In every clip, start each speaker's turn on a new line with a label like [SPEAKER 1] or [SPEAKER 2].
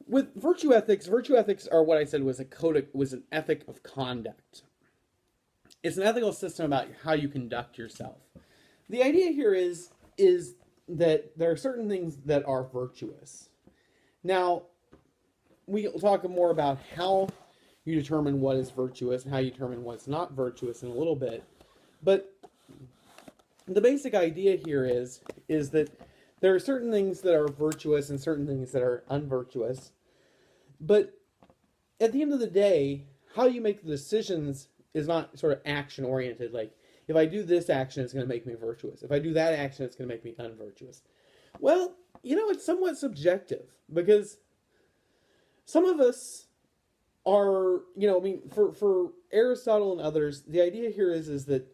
[SPEAKER 1] with virtue ethics are what I said was was an ethic of conduct. It's an ethical system about how you conduct yourself. The idea here is that there are certain things that are virtuous. Now, we'll talk more about how you determine what is virtuous and how you determine what's not virtuous in a little bit. But the basic idea here is that there are certain things that are virtuous and certain things that are unvirtuous. But at the end of the day, how you make the decisions is not sort of action oriented. Like, if I do this action, it's going to make me virtuous. If I do that action, it's going to make me unvirtuous. Well, it's somewhat subjective because some of us are, for Aristotle and others, the idea here is that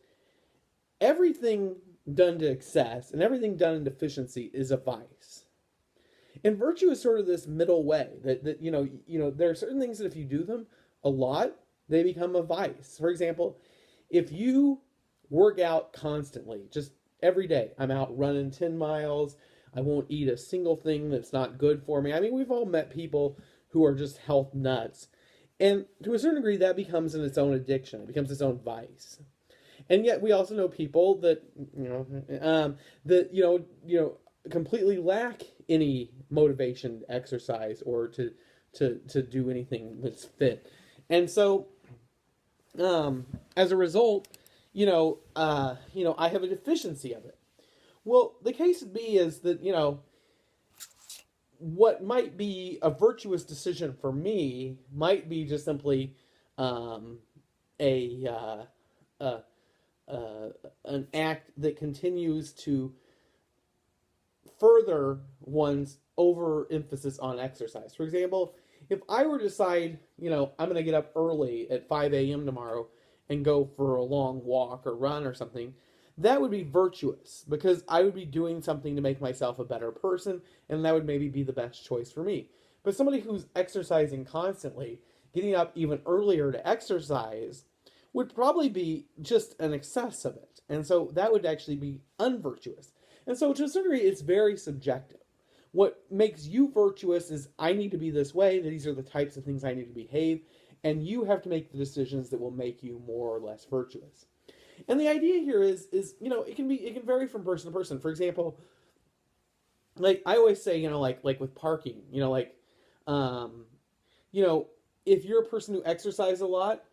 [SPEAKER 1] everything done to excess and everything done in deficiency is a vice. And virtue is sort of this middle way that there are certain things that if you do them a lot, they become a vice. For example, if you work out constantly, just every day, I'm out running 10 miles, I won't eat a single thing that's not good for me. I mean, we've all met people who are just health nuts. And to a certain degree, that becomes in its own addiction. It becomes its own vice. And yet we also know people that, completely lack any motivation to exercise or to do anything that's fit. And so, as a result, I have a deficiency of it. Well, the case would be is that, what might be a virtuous decision for me might be just simply a an act that continues to further one's overemphasis on exercise. For example, if I were to decide, I'm going to get up early at 5 a.m. tomorrow and go for a long walk or run or something, that would be virtuous because I would be doing something to make myself a better person, and that would maybe be the best choice for me. But somebody who's exercising constantly, getting up even earlier to exercise, would probably be just an excess of it. And so that would actually be unvirtuous. And so to a certain degree, it's very subjective. What makes you virtuous is I need to be this way, that these are the types of things I need to behave, and you have to make the decisions that will make you more or less virtuous. And the idea here is it can vary from person to person. For example, like I always say, like with parking, if you're a person who exercises a lot,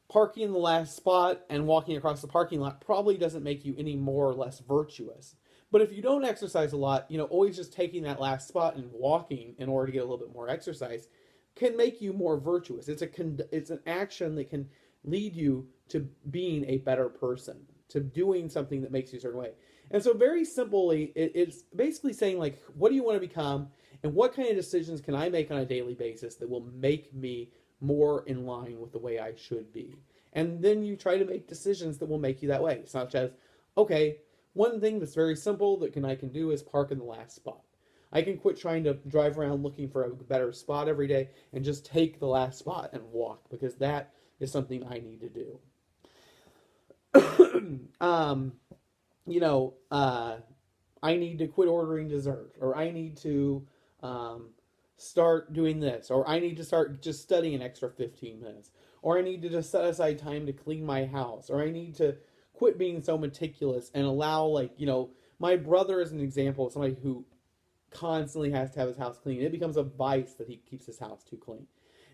[SPEAKER 1] parking in the last spot and walking across the parking lot probably doesn't make you any more or less virtuous. But if you don't exercise a lot, always just taking that last spot and walking in order to get a little bit more exercise can make you more virtuous. It's an action that can lead you to being a better person, to doing something that makes you a certain way. And so very simply, it's basically saying, like, what do you want to become, and what kind of decisions can I make on a daily basis that will make me more in line with the way I should be? And then you try to make decisions that will make you that way, such as, okay, one thing that's very simple that I can do is park in the last spot. I can quit trying to drive around looking for a better spot every day and just take the last spot and walk, because that is something I need to do. I need to quit ordering dessert, or I need to start doing this, or I need to start just studying an extra 15 minutes, or I need to just set aside time to clean my house, or I need to quit being so meticulous and allow, my brother is an example of somebody who constantly has to have his house clean. It becomes a vice that he keeps his house too clean.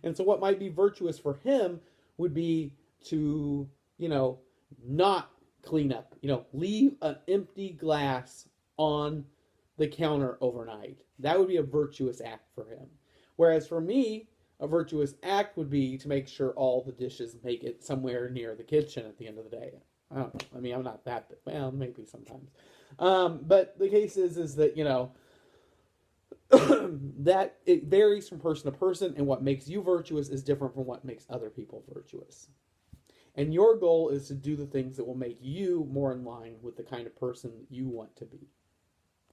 [SPEAKER 1] And so what might be virtuous for him would be to, not clean up, leave an empty glass on the counter overnight. That would be a virtuous act for him. Whereas for me, a virtuous act would be to make sure all the dishes make it somewhere near the kitchen at the end of the day. I don't know. I mean, I'm not that big. Well, maybe sometimes. But the case is that, that it varies from person to person, and what makes you virtuous is different from what makes other people virtuous. And your goal is to do the things that will make you more in line with the kind of person that you want to be.